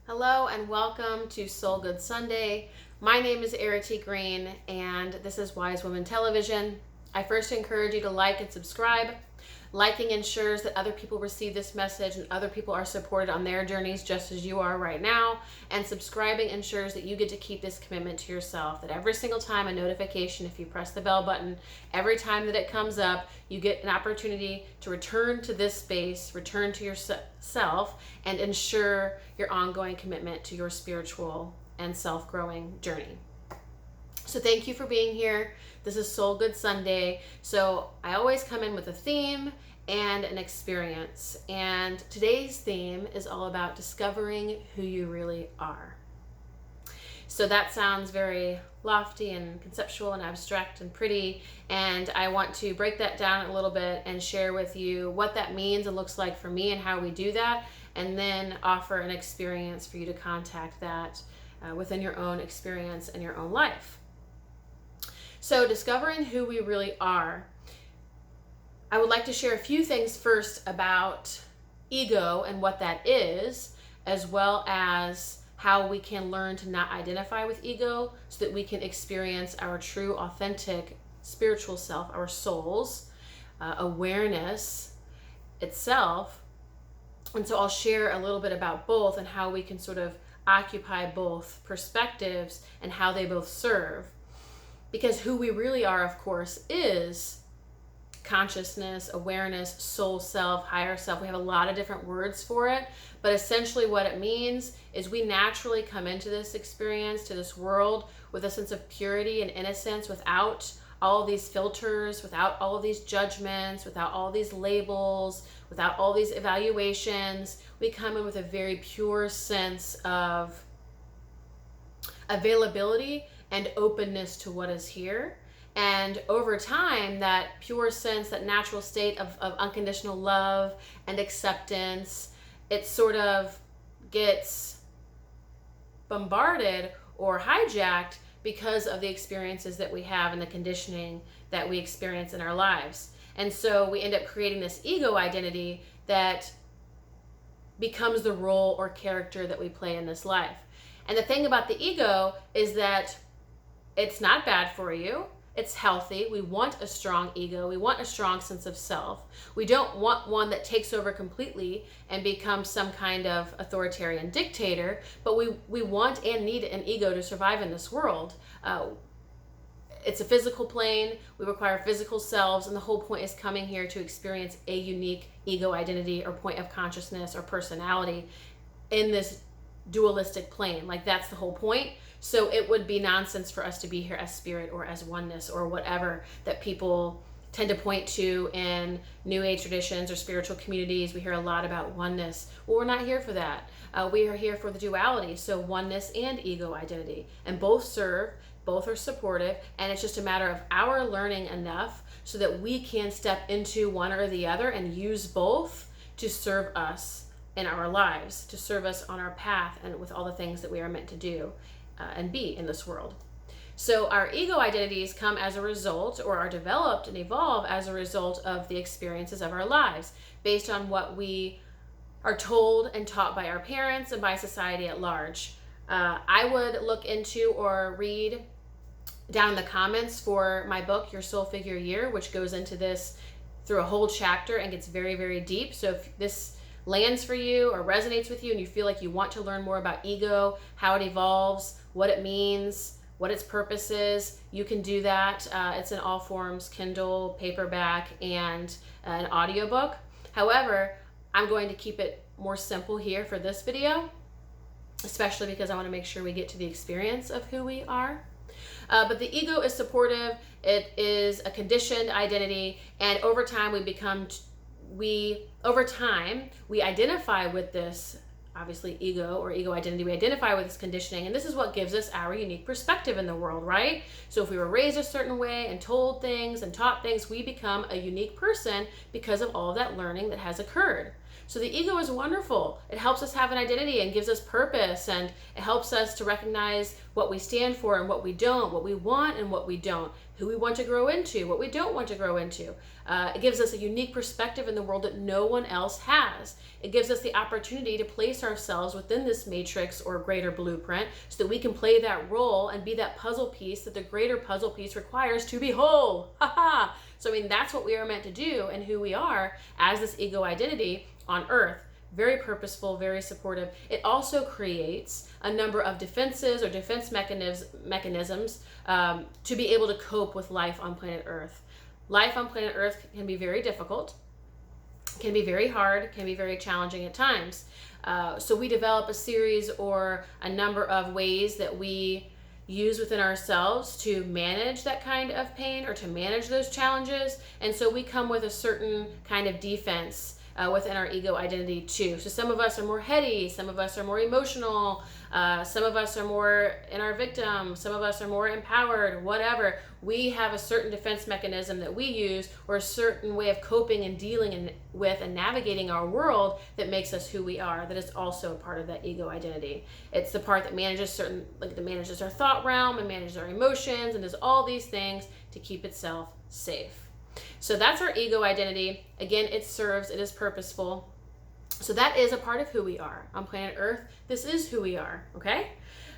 Hello and welcome to Soul Good Sunday. My name is Errity Green and this is Wise Women Television. I first encourage you to like and subscribe. Liking ensures that other people receive this message and other people are supported on their journeys just as you are right now. And subscribing ensures that you get to keep this commitment to yourself, that every single time a notification, if you press the bell button, every time that it comes up, you get an opportunity to return to this space, return to yourself, and ensure your ongoing commitment to your spiritual and self-growing journey. So thank you for being here. This is Soul Good Sunday. So I always come in with a theme and an experience. And today's theme is all about discovering who you really are. So that sounds very lofty and conceptual and abstract and pretty. And I want to break that down a little bit and share with you what that means and looks like for me and how we do that. And then offer an experience for you to contact that within your own experience and your own life. So discovering who we really are, I would like to share a few things first about ego and what that is, as well as how we can learn to not identify with ego so that we can experience our true, authentic spiritual self, our soul's awareness itself. And so I'll share a little bit about both and how we can sort of occupy both perspectives and how they both serve. Because who we really are, of course, is consciousness, awareness, soul self, higher self. We have a lot of different words for it, but essentially what it means is we naturally come into this experience, to this world, with a sense of purity and innocence, without all of these filters, without all of these judgments, without all these labels, without all these evaluations. We come in with a very pure sense of availability and openness to what is here. And over time, that pure sense, that natural state of unconditional love and acceptance, it sort of gets bombarded or hijacked because of the experiences that we have and the conditioning that we experience in our lives. And so we end up creating this ego identity that becomes the role or character that we play in this life. And the thing about the ego is that it's not bad for you. It's healthy. We want a strong ego. We want a strong sense of self. We don't want one that takes over completely and becomes some kind of authoritarian dictator, but we want and need an ego to survive in this world. It's a physical plane. We require physical selves, and the whole point is coming here to experience a unique ego identity or point of consciousness or personality in this dualistic plane. Like, that's the whole point. So it would be nonsense for us to be here as spirit or as oneness or whatever that people tend to point to in New Age traditions or spiritual communities. We hear a lot about oneness. Well, we're not here for that. We are here for the duality. So oneness and ego identity. And both serve, both are supportive, and it's just a matter of our learning enough so that we can step into one or the other and use both to serve us in our lives, to serve us on our path and with all the things that we are meant to do and be in this world. So our ego identities come as a result, or are developed and evolve as a result of the experiences of our lives, based on what we are told and taught by our parents and by society at large. I would look into or read down in the comments for my book, Your Soul Figure Year, which goes into this through a whole chapter and gets very, very deep. So if this lands for you or resonates with you and you feel like you want to learn more about ego, how it evolves, what it means, what its purpose is, you can do that. It's in all forms, Kindle, paperback, and an audiobook. However, I'm going to keep it more simple here for this video, especially because I want to make sure we get to the experience of who we are. But the ego is supportive. It is a conditioned identity, and over time we identify with this, obviously, ego or ego identity. We identify with this conditioning, and this is what gives us our unique perspective in the world, right? So if we were raised a certain way and told things and taught things, we become a unique person because of all of that learning that has occurred. So the ego is wonderful. It helps us have an identity and gives us purpose, and it helps us to recognize what we stand for and what we don't, what we want and what we don't, who we want to grow into, what we don't want to grow into. It gives us a unique perspective in the world that no one else has. It gives us the opportunity to place ourselves within this matrix or greater blueprint so that we can play that role and be that puzzle piece that the greater puzzle piece requires to be whole. So that's what we are meant to do and who we are as this ego identity on earth. Very purposeful, very supportive. It also creates a number of defenses or defense mechanisms to be able to cope with life on planet Earth. Life on planet Earth can be very difficult, can be very hard, can be very challenging at times. So we develop a series or a number of ways that we use within ourselves to manage that kind of pain or to manage those challenges. And so we come with a certain kind of defense within our ego identity too. So some of us are more heady, some of us are more emotional, some of us are more in our victim, some of us are more empowered, whatever. We have a certain defense mechanism that we use, or a certain way of coping and dealing with and navigating our world that makes us who we are, that is also a part of that ego identity. It's the part that manages that manages our thought realm and manages our emotions and does all these things to keep itself safe. So that's our ego identity. Again, it is purposeful. So that is a part of who we are on planet Earth. This is who we are, okay?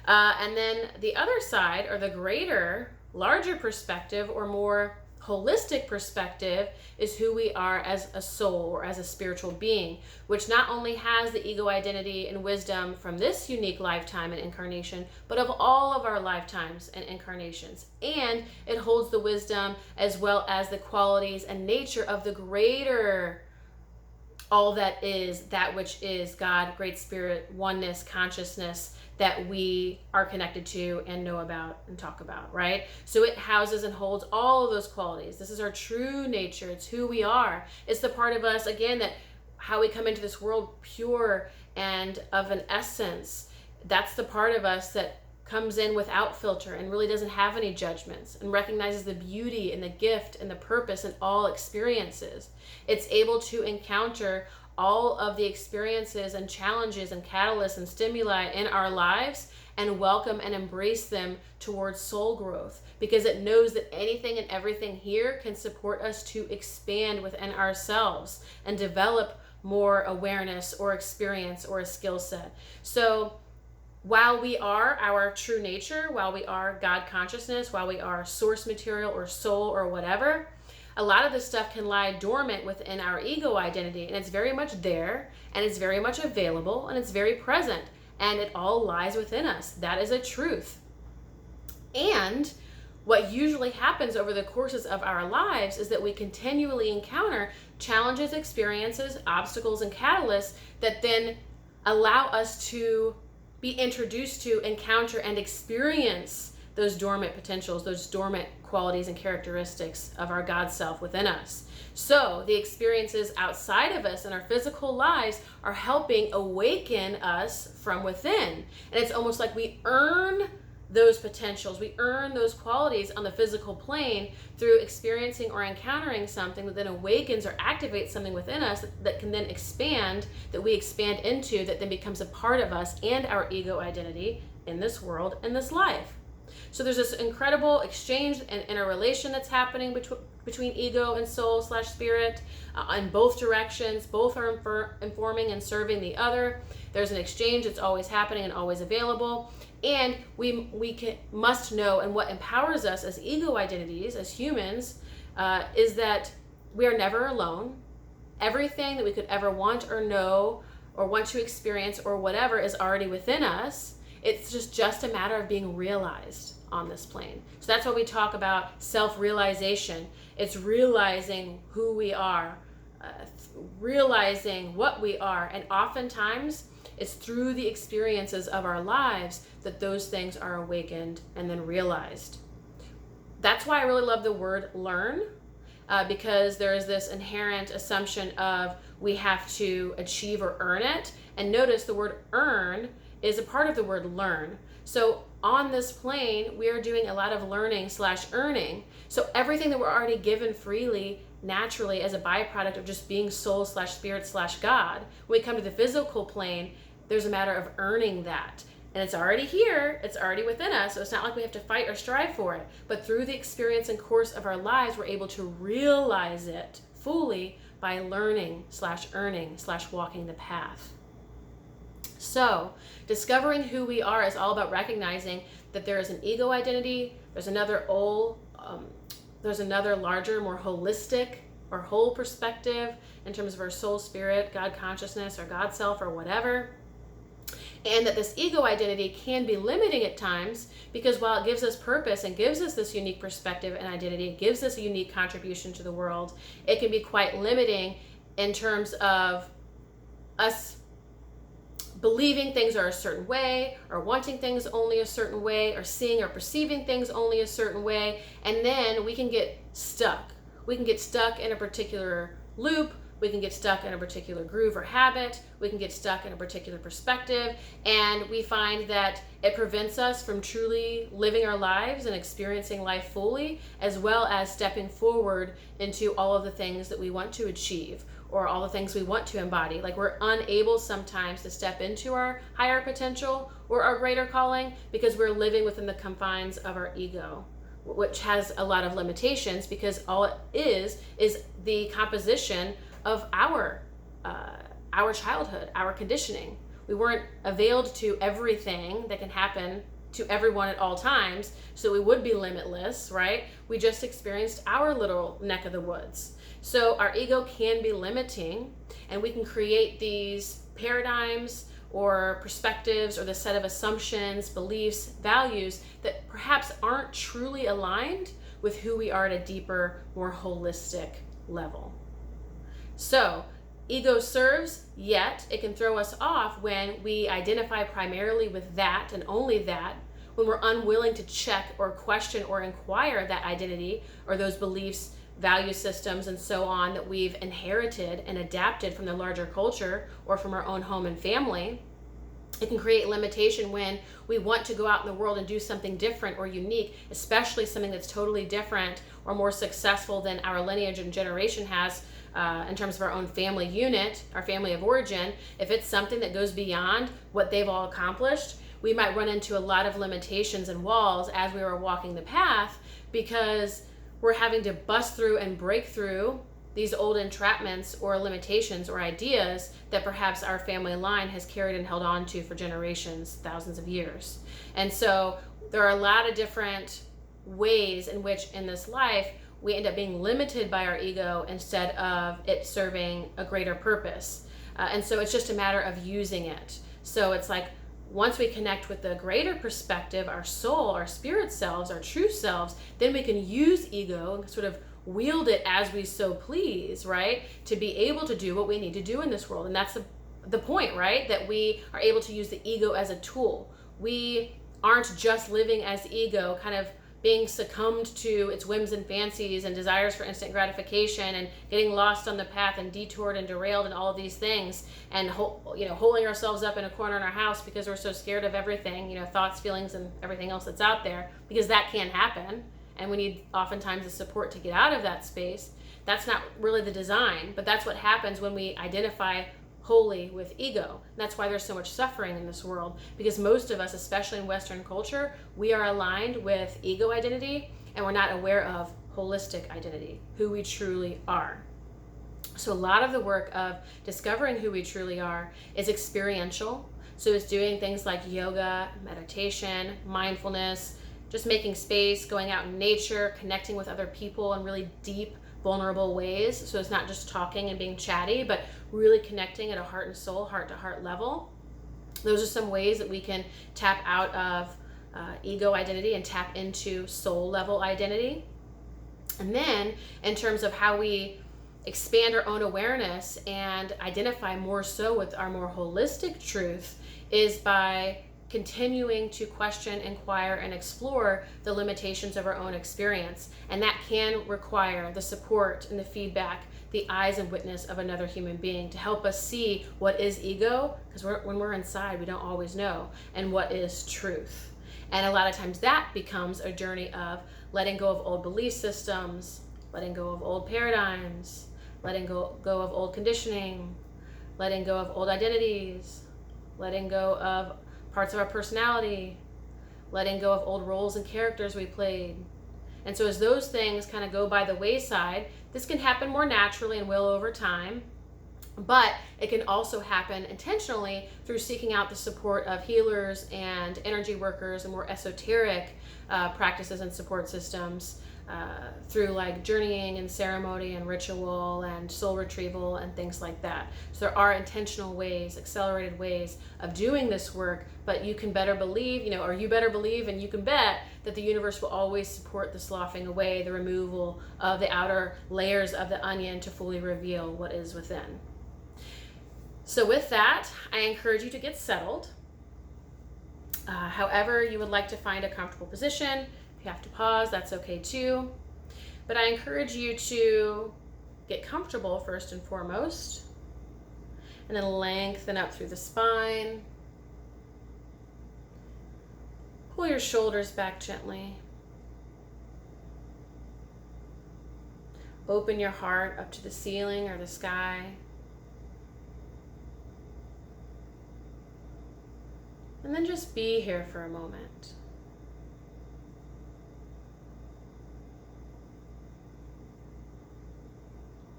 And then the other side, or the greater, larger perspective, or more holistic perspective, is who we are as a soul or as a spiritual being, which not only has the ego identity and wisdom from this unique lifetime and incarnation, but of all of our lifetimes and incarnations. And it holds the wisdom as well as the qualities and nature of the greater, all that is, that which is God, Great Spirit, oneness, consciousness, that we are connected to and know about and talk about, right? So it houses and holds all of those qualities. This is our true nature. It's who we are. It's the part of us, again, that how we come into this world pure and of an essence. That's the part of us that comes in without filter and really doesn't have any judgments and recognizes the beauty and the gift and the purpose in all experiences. It's able to encounter all of the experiences and challenges and catalysts and stimuli in our lives and welcome and embrace them towards soul growth, because it knows that anything and everything here can support us to expand within ourselves and develop more awareness or experience or a skill set. So while we are our true nature, while we are God consciousness, while we are source material or soul or whatever, a lot of this stuff can lie dormant within our ego identity, and it's very much there, and it's very much available, and it's very present, and it all lies within us. That is a truth. And what usually happens over the courses of our lives is that we continually encounter challenges, experiences, obstacles, and catalysts that then allow us to be introduced to, encounter, and experience those dormant potentials, those dormant qualities and characteristics of our God self within us. So the experiences outside of us in our physical lives are helping awaken us from within. And it's almost like we earn those potentials, we earn those qualities on the physical plane through experiencing or encountering something that then awakens or activates something within us that can then expand, that we expand into, that then becomes a part of us and our ego identity in this world, in this life. So there's this incredible exchange and interrelation that's happening between ego and soul / spirit in both directions. Both are informing and serving the other. There's an exchange that's always happening and always available. And we must know, and what empowers us as ego identities, as humans, is that we are never alone. Everything that we could ever want or know or want to experience or whatever is already within us. It's just a matter of being realized on this plane. So that's what we talk about self-realization. It's realizing who we are, realizing what we are. And oftentimes it's through the experiences of our lives that those things are awakened and then realized. That's why I really love the word learn, because there is this inherent assumption of we have to achieve or earn it. And notice the word earn is a part of the word learn. So on this plane, we are doing a lot of learning / earning. So everything that we're already given freely naturally as a byproduct of just being soul slash spirit slash God. When we come to the physical plane, there's a matter of earning that. And it's already here, it's already within us, so it's not like we have to fight or strive for it. But through the experience and course of our lives, we're able to realize it fully by learning slash earning slash walking the path. So, discovering who we are is all about recognizing that there is an ego identity, there's another larger, more holistic or whole perspective in terms of our soul, spirit, God consciousness, or God self, or whatever. And that this ego identity can be limiting at times, because while it gives us purpose and gives us this unique perspective and identity, it gives us a unique contribution to the world, it can be quite limiting in terms of us believing things are a certain way, or wanting things only a certain way, or seeing or perceiving things only a certain way, and then we can get stuck. We can get stuck in a particular loop, we can get stuck in a particular groove or habit, we can get stuck in a particular perspective, and we find that it prevents us from truly living our lives and experiencing life fully, as well as stepping forward into all of the things that we want to achieve, or all the things we want to embody. Like, we're unable sometimes to step into our higher potential or our greater calling because we're living within the confines of our ego, which has a lot of limitations, because all it is the composition of our childhood, our conditioning. We weren't availed to everything that can happen to everyone at all times, so we would be limitless, right? We just experienced our little neck of the woods. So our ego can be limiting, and we can create these paradigms or perspectives or the set of assumptions, beliefs, values that perhaps aren't truly aligned with who we are at a deeper, more holistic level. So ego serves, yet it can throw us off when we identify primarily with that and only that, when we're unwilling to check or question or inquire that identity or those beliefs, value systems, and so on that we've inherited and adapted from the larger culture or from our own home and family. It can create limitation when we want to go out in the world and do something different or unique, especially something that's totally different or more successful than our lineage and generation has in terms of our own family unit, our family of origin. If it's something that goes beyond what they've all accomplished, we might run into a lot of limitations and walls as we are walking the path, because we're having to bust through and break through these old entrapments or limitations or ideas that perhaps our family line has carried and held on to for generations, thousands of years. And so there are a lot of different ways in which in this life we end up being limited by our ego instead of it serving a greater purpose. And so it's just a matter of using it. So it's like, once we connect with the greater perspective, our soul, our spirit selves, our true selves, then we can use ego and sort of wield it as we so please, right? To be able to do what we need to do in this world. And that's the point, right? That we are able to use the ego as a tool. We aren't just living as ego, kind of being succumbed to its whims and fancies and desires for instant gratification and getting lost on the path and detoured and derailed and all of these things, and holding ourselves up in a corner in our house because we're so scared of everything, thoughts, feelings, and everything else that's out there, because that can happen, and we need oftentimes the support to get out of that space. That's not really the design, but that's what happens when we identify wholly with ego. And that's why there's so much suffering in this world, because most of us, especially in Western culture, we are aligned with ego identity and we're not aware of holistic identity, who we truly are. So a lot of the work of discovering who we truly are is experiential. So it's doing things like yoga, meditation, mindfulness, just making space, going out in nature, connecting with other people in really deep, vulnerable ways. So it's not just talking and being chatty, but really connecting at a heart and soul, heart to heart level. Those are some ways that we can tap out of ego identity and tap into soul level identity. And then in terms of how we expand our own awareness and identify more so with our more holistic truth is by continuing to question, inquire, and explore the limitations of our own experience. And that can require the support and the feedback, the eyes and witness of another human being to help us see what is ego, because when we're inside, we don't always know, and what is truth. And a lot of times that becomes a journey of letting go of old belief systems, letting go of old paradigms, letting go of old conditioning, letting go of old identities, letting go of parts of our personality, letting go of old roles and characters we played. And so as those things kind of go by the wayside, this can happen more naturally and will over time, but it can also happen intentionally through seeking out the support of healers and energy workers and more esoteric practices and support systems, through like journeying and ceremony and ritual and soul retrieval and things like that. So there are intentional ways, accelerated ways of doing this work, but you can better believe, or you better believe and you can bet that the universe will always support the sloughing away, the removal of the outer layers of the onion to fully reveal what is within. So with that, I encourage you to get settled. However you would like to find a comfortable position. If you have to pause, that's okay too. But I encourage you to get comfortable first and foremost, and then lengthen up through the spine. Pull your shoulders back gently. Open your heart up to the ceiling or the sky. And then just be here for a moment.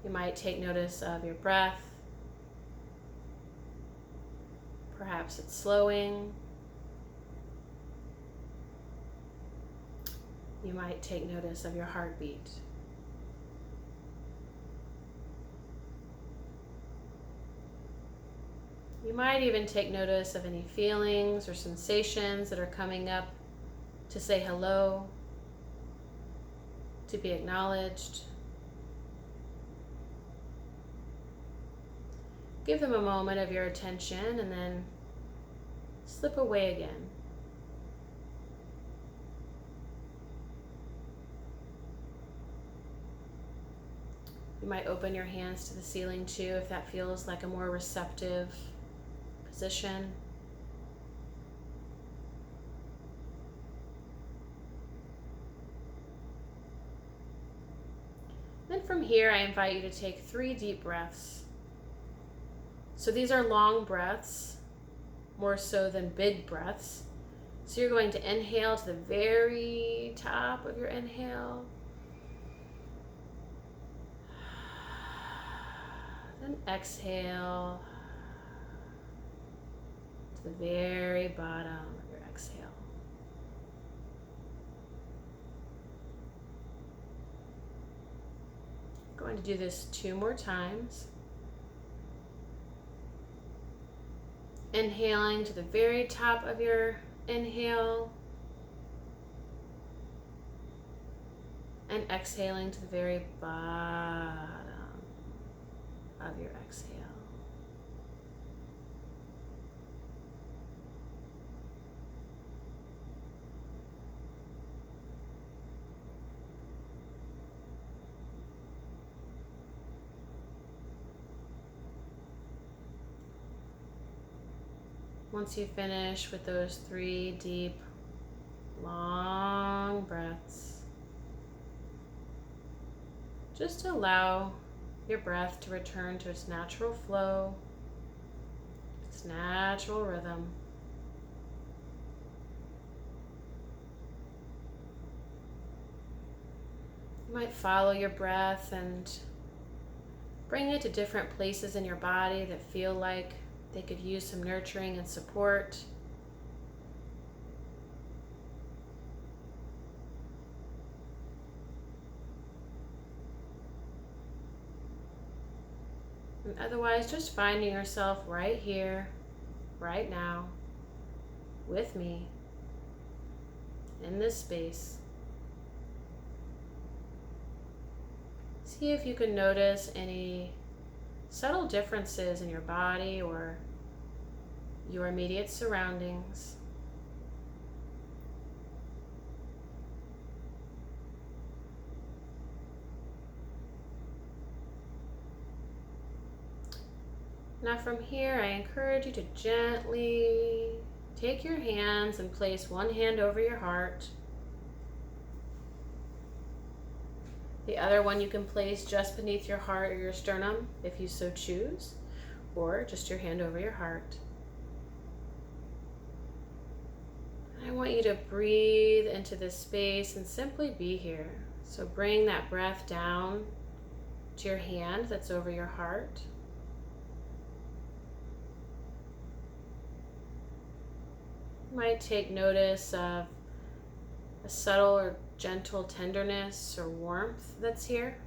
You might take notice of your breath. Perhaps it's slowing. You might take notice of your heartbeat. You might even take notice of any feelings or sensations that are coming up to say hello, to be acknowledged. Give them a moment of your attention and then slip away again. You might open your hands to the ceiling too if that feels like a more receptive position. Then from here, I invite you to take 3 deep breaths. So these are long breaths, more so than big breaths. So you're going to inhale to the very top of your inhale. Then exhale to the very bottom of your exhale. I'm going to do this 2 more times. Inhaling to the very top of your inhale and exhaling to the very bottom of your exhale. Once you finish with those 3 deep, long breaths, just allow your breath to return to its natural flow, its natural rhythm. You might follow your breath and bring it to different places in your body that feel like they could use some nurturing and support. And otherwise, just finding yourself right here, right now, with me, in this space. See if you can notice any subtle differences in your body or your immediate surroundings. Now from here, I encourage you to gently take your hands and place one hand over your heart The other one you can place just beneath your heart or your sternum if you so choose, or just your hand over your heart. I want you to breathe into this space and simply be here. So bring that breath down to your hand that's over your heart. You might take notice of a subtle or gentle tenderness or warmth that's here.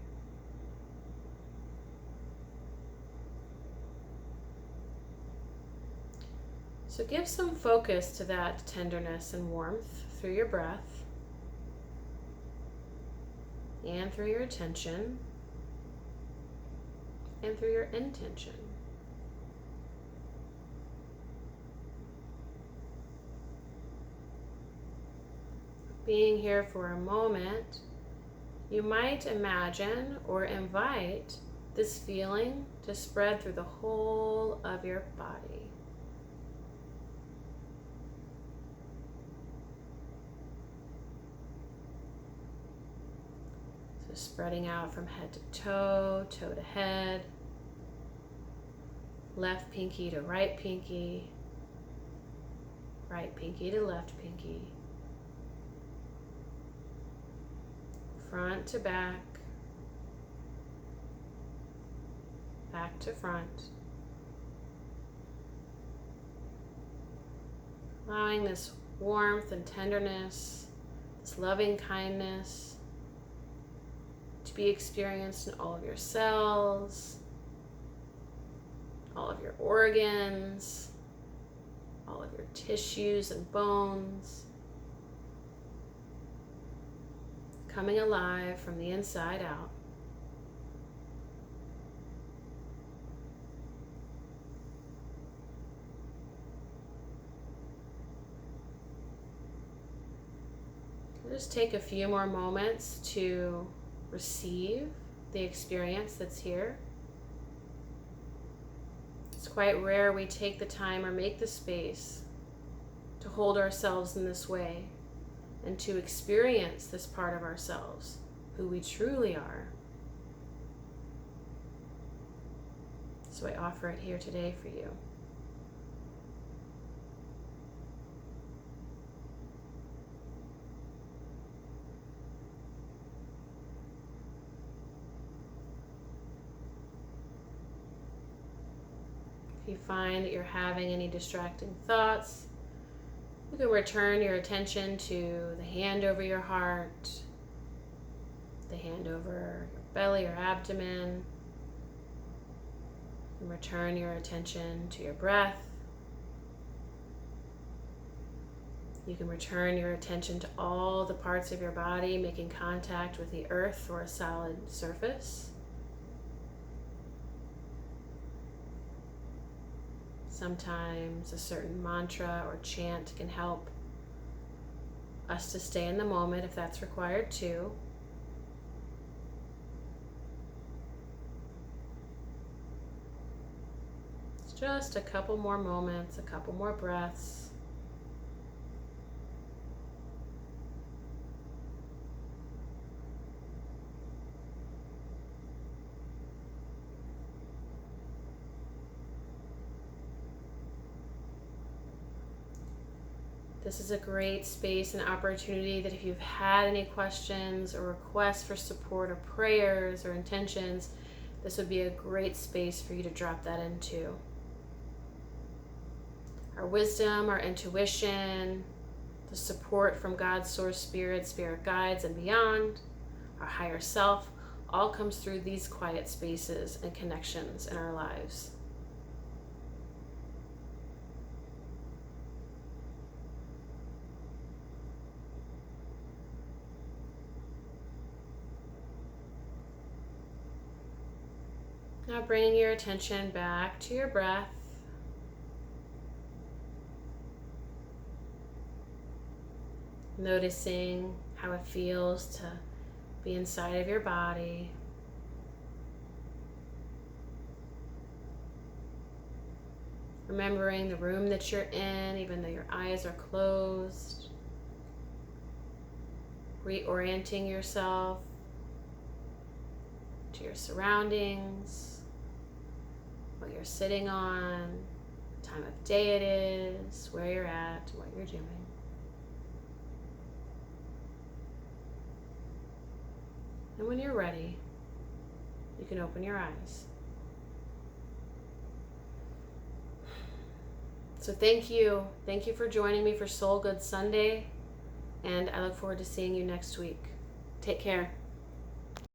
So give some focus to that tenderness and warmth through your breath and through your attention and through your intention. Being here for a moment, you might imagine or invite this feeling to spread through the whole of your body. So spreading out from head to toe, toe to head, left pinky to right pinky to left pinky. Front to back, back to front. Allowing this warmth and tenderness, this loving kindness to be experienced in all of your cells, all of your organs, all of your tissues and bones. Coming alive from the inside out. Just take a few more moments to receive the experience that's here. It's quite rare we take the time or make the space to hold ourselves in this way and to experience this part of ourselves, who we truly are. So I offer it here today for you. If you find that you're having any distracting thoughts, you can return your attention to the hand over your heart, the hand over your belly or abdomen, and return your attention to your breath. You can return your attention to all the parts of your body making contact with the earth or a solid surface. Sometimes a certain mantra or chant can help us to stay in the moment if that's required too. It's just a couple more moments, a couple more breaths. This is a great space and opportunity that if you've had any questions or requests for support or prayers or intentions, this would be a great space for you to drop that into. Our wisdom, our intuition, the support from God's source spirit, spirit guides and beyond, our higher self, all comes through these quiet spaces and connections in our lives. Now bringing your attention back to your breath. Noticing how it feels to be inside of your body. Remembering the room that you're in, even though your eyes are closed. Reorienting yourself to your surroundings, what you're sitting on, time of day it is, where you're at, what you're doing. And when you're ready, you can open your eyes. So thank you. Thank you for joining me for Soul Good Sunday. And I look forward to seeing you next week. Take care.